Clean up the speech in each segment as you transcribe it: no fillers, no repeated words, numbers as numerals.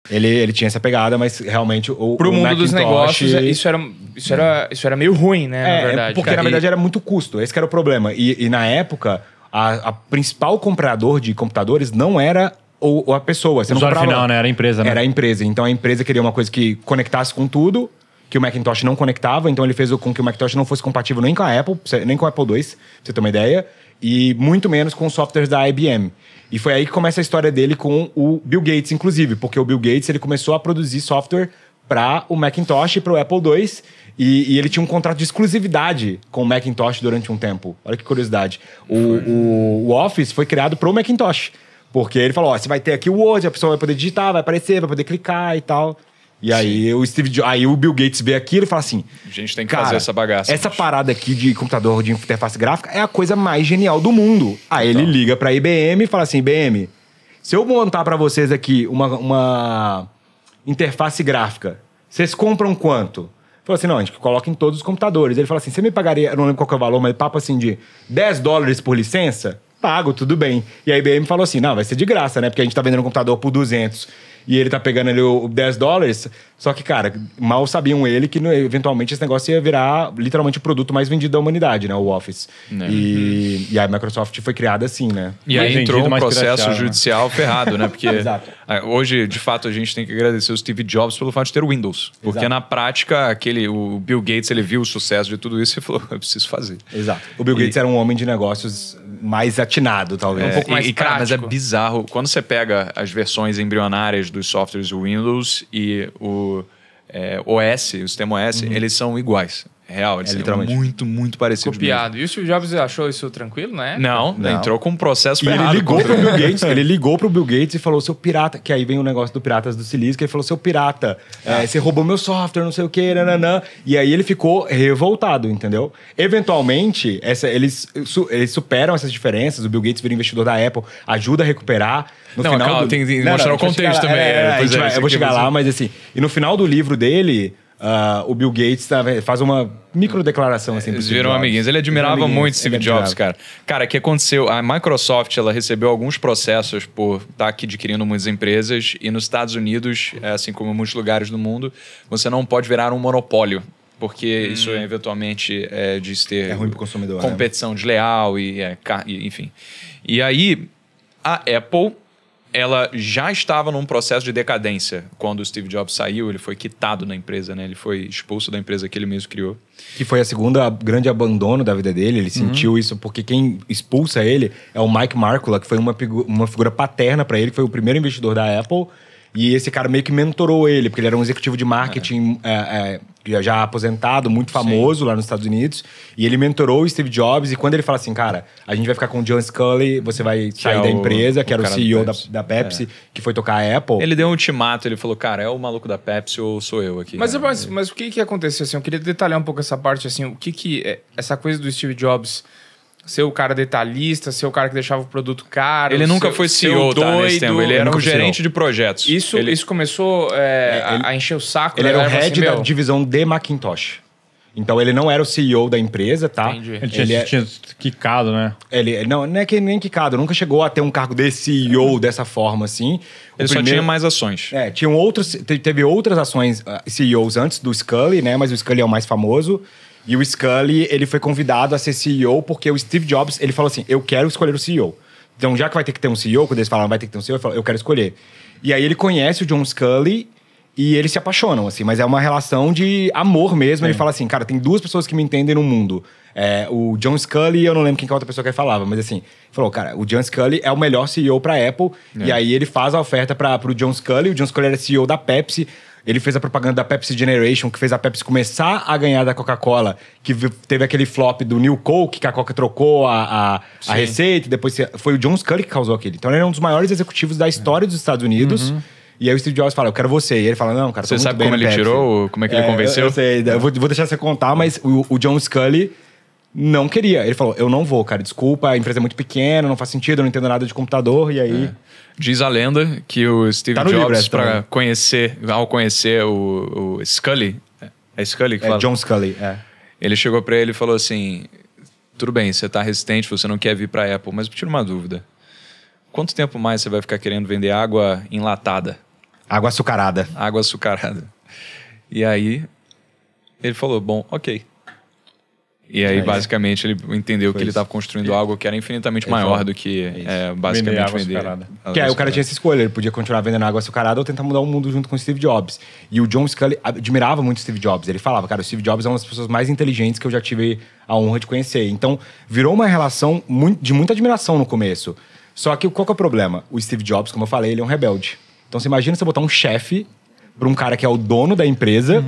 Ele tinha essa pegada, mas realmente pro mundo Macintosh, dos negócios, isso era meio ruim, né? Na verdade. Porque na verdade era muito custo. Esse que era o problema. E na época, a principal comprador de computadores não era a pessoa. Você o não comprava, final, né? Era a empresa, né? Era a empresa. Então a empresa queria uma coisa que conectasse com tudo, que o Macintosh não conectava. Então ele fez com que o Macintosh não fosse compatível nem com a Apple, nem com o Apple II, pra você ter uma ideia. E muito menos com os softwares da IBM. E foi aí que começa a história dele com o Bill Gates, inclusive. Porque o Bill Gates ele começou a produzir software para o Macintosh e para o Apple II. E ele tinha um contrato de exclusividade com o Macintosh durante um tempo. Olha que curiosidade. O Office foi criado para o Macintosh. Porque ele falou, ó, você vai ter aqui o Word, a pessoa vai poder digitar, vai aparecer, vai poder clicar e tal. E aí o Bill Gates vê aquilo e fala assim... A gente tem que fazer essa bagaça. Essa parada aqui de computador de interface gráfica é a coisa mais genial do mundo. Aí ele liga pra IBM e fala assim, IBM, se eu montar pra vocês aqui uma interface gráfica, vocês compram quanto? Falou assim, não, a gente coloca em todos os computadores. Ele fala assim, você me pagaria, eu não lembro qual que é o valor, mas papo assim de $10 por licença? Pago, tudo bem. E a IBM falou assim, não, vai ser de graça, né? Porque a gente tá vendendo um computador por 200 e ele tá pegando ali o $10. Só que, cara, mal sabiam ele que eventualmente esse negócio ia virar literalmente o produto mais vendido da humanidade, né? O Office. E a Microsoft foi criada assim, né? E aí entrou um processo judicial ferrado, né? Porque Exato. Hoje, de fato, a gente tem que agradecer o Steve Jobs pelo fato de ter o Windows. Porque Exato. na prática, o Bill Gates, ele viu o sucesso de tudo isso e falou, eu preciso fazer. Exato. O Bill Gates era um homem de negócios mais atinado, talvez. Um pouco mais prático. Cara, mas é bizarro. Quando você pega as versões embrionárias dos softwares Windows e o OS, o sistema OS, eles são iguais. Real, eles são muito, muito parecidos. Copiado. Mesmo. E o Steve Jobs achou isso tranquilo, né? Não, entrou com um processo E ferrado. ele ligou pro Bill Gates, ele ligou pro Bill Gates e falou, seu pirata, que aí vem o negócio do Piratas do Silício, que ele falou, seu pirata, você roubou meu software, não sei o que, nananã. E aí ele ficou revoltado, entendeu? Eventualmente, eles superam essas diferenças, o Bill Gates vira investidor da Apple, ajuda a recuperar. No final calma, tem que mostrar o contexto também. Eu vou chegar lá, mas assim, e no final do livro dele... o Bill Gates faz uma microdeclaração assim. Eles viram amiguinhos. Ele admirava muito Steve Jobs, cara. Cara, o que aconteceu? A Microsoft, ela recebeu alguns processos por estar aqui adquirindo muitas empresas e nos Estados Unidos, assim como em muitos lugares do mundo, você não pode virar um monopólio. Porque isso eventualmente diz ter ruim pro consumidor, competição desleal enfim. E aí, a Apple... ela já estava num processo de decadência. Quando o Steve Jobs saiu, ele foi quitado da empresa, né? Ele foi expulso da empresa que ele mesmo criou. Que foi a segunda grande abandono da vida dele. Ele sentiu isso porque quem expulsa ele é o Mike Markula, que foi uma figura paterna para ele, que foi o primeiro investidor da Apple. E esse cara meio que mentorou ele, porque ele era um executivo de marketing já aposentado, muito famoso lá nos Estados Unidos. E ele mentorou o Steve Jobs. E quando ele fala assim, cara, a gente vai ficar com o John Sculley, você vai sair da empresa, que era o CEO da Pepsi, que foi tocar a Apple. Ele deu um ultimato, ele falou, cara, é o maluco da Pepsi ou sou eu aqui? Mas o que aconteceu, assim? Eu queria detalhar um pouco essa parte, assim, o que essa coisa do Steve Jobs... ser o cara detalhista, ser o cara que deixava o produto caro. Ele nunca foi CEO, tá, nesse tempo. Ele era um gerente de projetos. Isso começou a encher o saco. Ele era o head da divisão de Macintosh. Então ele não era o CEO da empresa, tá? Entendi. Ele tinha quicado, né? Não é que nem quicado, nunca chegou a ter um cargo de CEO dessa forma, assim. Ele só tinha mais ações. Teve outras ações, CEOs antes do Sculley, né? Mas o Sculley é o mais famoso. E o Sculley, ele foi convidado a ser CEO porque o Steve Jobs, ele falou assim, eu quero escolher o CEO. Então, já que vai ter que ter um CEO, quando eles falaram vai ter que ter um CEO, ele falou, eu quero escolher. E aí ele conhece o John Sculley e eles se apaixonam, assim. Mas é uma relação de amor mesmo. Ele fala assim, cara, tem duas pessoas que me entendem no mundo. O John Sculley, eu não lembro quem que a outra pessoa que ele falava, mas assim, falou, cara, o John Sculley é o melhor CEO pra Apple. E aí ele faz a oferta pro John Sculley. O John Sculley era CEO da Pepsi. Ele fez a propaganda da Pepsi Generation, que fez a Pepsi começar a ganhar da Coca-Cola, que teve aquele flop do New Coke, que a Coca trocou a receita, e depois foi o John Sculley que causou aquilo. Então ele era um dos maiores executivos da história dos Estados Unidos. E aí o Steve Jobs fala, eu quero você. E ele fala, não, cara, você sabe como ele tirou? Como é que ele convenceu? Eu sei, eu vou deixar você contar, mas o John Sculley não queria. Ele falou, eu não vou, cara, desculpa, a empresa é muito pequena, não faz sentido, eu não entendo nada de computador, e aí... Diz a lenda que o Steve Jobs, ao conhecer o Sculley... É Sculley que fala? John Sculley, Ele chegou pra ele e falou assim, tudo bem, você tá resistente, você não quer vir pra Apple, mas tira uma dúvida. Quanto tempo mais você vai ficar querendo vender água enlatada? Água açucarada. Água açucarada. E aí, ele falou, bom, ok. E aí, basicamente, ele entendeu que ele estava construindo algo que era infinitamente maior do que basicamente vender. Que aí o cara tinha essa escolha, ele podia continuar vendendo água açucarada ou tentar mudar o mundo junto com o Steve Jobs. E o John Sculley admirava muito o Steve Jobs. Ele falava, cara, o Steve Jobs é uma das pessoas mais inteligentes que eu já tive a honra de conhecer. Então, virou uma relação de muita admiração no começo. Só que qual que é o problema? O Steve Jobs, como eu falei, ele é um rebelde. Então, você imagina você botar um chefe para um cara que é o dono da empresa...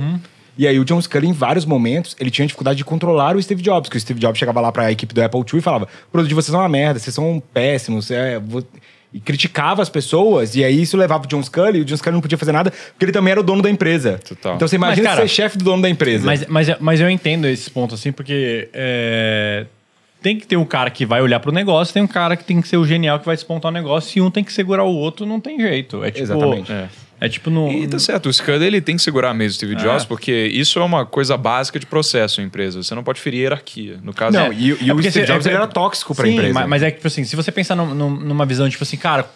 E aí o John Sculley, em vários momentos, ele tinha dificuldade de controlar o Steve Jobs. Que o Steve Jobs chegava lá pra equipe do Apple II e falava, o produto de vocês é uma merda, vocês são péssimos. E criticava as pessoas. E aí isso levava pro John Sculley, e o John Sculley não podia fazer nada, porque ele também era o dono da empresa. Total. Então você imagina cara, ser chefe do dono da empresa. Mas eu entendo esse ponto, assim, porque... tem que ter um cara que vai olhar pro negócio, tem um cara que tem que ser o genial que vai despontar o negócio, e um tem que segurar o outro, não tem jeito. É tipo... Exatamente. É tipo no... E tá certo, o Sculley ele tem que segurar mesmo o Steve Jobs, porque isso é uma coisa básica de processo em empresa. Você não pode ferir hierarquia. No caso, não, e o Steve Jobs ele era tóxico pra empresa. Mas é que, tipo assim, se você pensar numa visão, tipo assim, cara,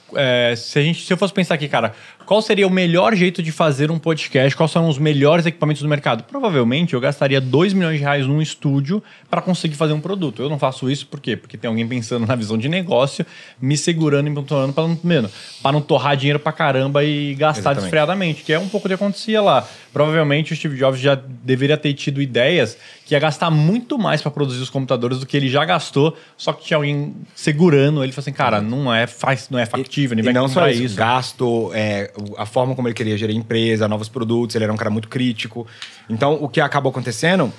se eu fosse pensar aqui, cara, qual seria o melhor jeito de fazer um podcast? Quais são os melhores equipamentos do mercado? Provavelmente eu gastaria R$2 milhões num estúdio para conseguir fazer um produto. Eu não faço isso por quê? Porque tem alguém pensando na visão de negócio, me segurando e me controlando para não torrar dinheiro pra caramba e gastar desfreadamente, que é um pouco do que acontecia lá. Provavelmente o Steve Jobs já deveria ter tido ideias que ia gastar muito mais para produzir os computadores do que ele já gastou, só que tinha alguém segurando ele e falou assim, cara, não é factível, e não só isso. Gasto, a forma como ele queria gerir a empresa, novos produtos, ele era um cara muito crítico. Então, o que acabou acontecendo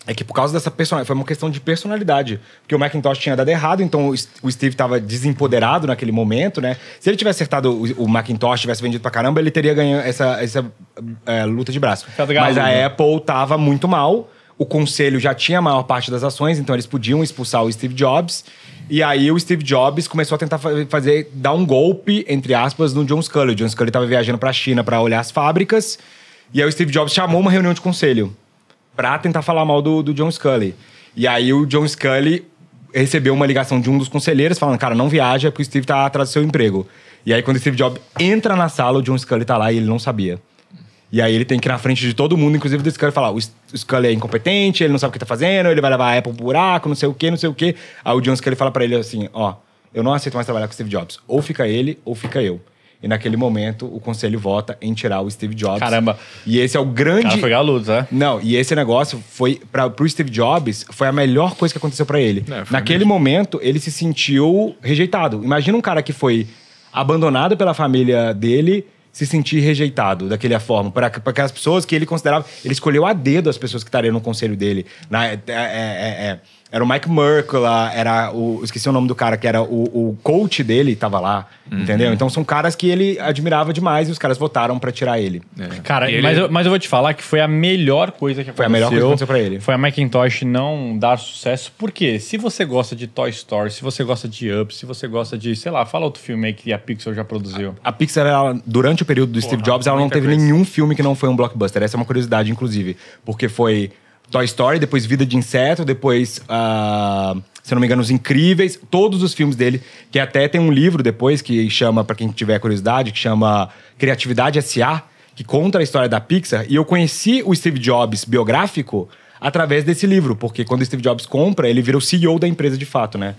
é que por causa dessa personalidade, foi uma questão de personalidade. Porque o Macintosh tinha dado errado, então o Steve estava desempoderado naquele momento, né? Se ele tivesse acertado o Macintosh, tivesse vendido pra caramba, ele teria ganho essa luta de braço. Mas a Apple estava muito mal, o conselho já tinha a maior parte das ações, então eles podiam expulsar o Steve Jobs. E aí o Steve Jobs começou a tentar dar um golpe, entre aspas, no John Sculley. O John Sculley estava viajando pra China para olhar as fábricas, e aí o Steve Jobs chamou uma reunião de conselho pra tentar falar mal do John Sculley. E aí o John Sculley recebeu uma ligação de um dos conselheiros falando, cara, não viaja porque o Steve tá atrás do seu emprego. E aí quando o Steve Jobs entra na sala, o John Sculley tá lá e ele não sabia. E aí ele tem que ir na frente de todo mundo, inclusive do Sculley, falar, o Sculley é incompetente, ele não sabe o que tá fazendo, ele vai levar a Apple pro buraco, não sei o quê, não sei o quê. Aí o John Sculley fala pra ele assim, eu não aceito mais trabalhar com o Steve Jobs. Ou fica ele, ou fica eu. E naquele momento, o conselho vota em tirar o Steve Jobs. Caramba. E esse é o grande... Cara, foi galudo, né? Não, e esse negócio foi... Pro Steve Jobs, foi a melhor coisa que aconteceu pra ele. Naquele momento, ele se sentiu rejeitado. Imagina um cara que foi abandonado pela família dele se sentir rejeitado daquela forma. Para aquelas pessoas que ele considerava... Ele escolheu a dedo as pessoas que estariam no conselho dele. Era o Mike Merkla, esqueci o nome do cara, que era o coach dele, tava lá, entendeu? Então são caras que ele admirava demais e os caras votaram pra tirar ele. Cara, mas eu vou te falar que foi a melhor coisa que aconteceu. Foi a melhor coisa que aconteceu pra ele. Foi a Macintosh não dar sucesso. Por quê? Se você gosta de Toy Story, se você gosta de Up, se você gosta de, sei lá, fala outro filme aí que a Pixar já produziu. A Pixar, durante o período do Steve Jobs, ela não teve nenhum filme que não foi um blockbuster. Essa é uma curiosidade, inclusive. Porque foi Toy Story, depois Vida de Inseto, depois, se não me engano, Os Incríveis, todos os filmes dele, que até tem um livro depois que chama, pra quem tiver curiosidade, que chama Criatividade S.A., que conta a história da Pixar, e eu conheci o Steve Jobs biográfico através desse livro, porque quando o Steve Jobs compra, ele vira o CEO da empresa de fato, né?